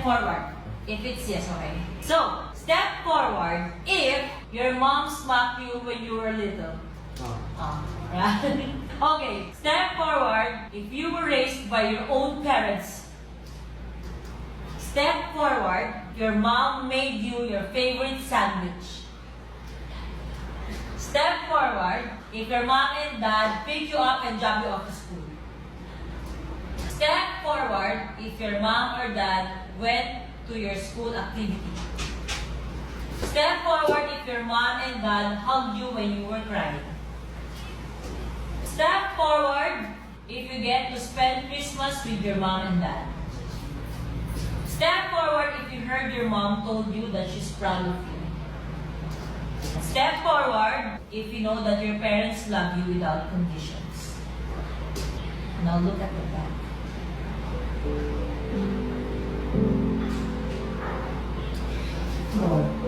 step forward. If it's yes, okay. So, step forward if your mom smacked you when you were little. Right? Okay, step forward if you were raised by your own parents. Step forward, your mom made you your favorite sandwich. Step forward if your mom and dad pick you up and drop you off to school. Step forward if your mom or dad went to your school activity. Step forward if your mom and dad hugged you when you were crying. Step forward if you get to spend Christmas with your mom and dad. Step forward if you heard your mom told you that she's proud of you. Step forward if you know that your parents love you without conditions. Now look at the back. Oh.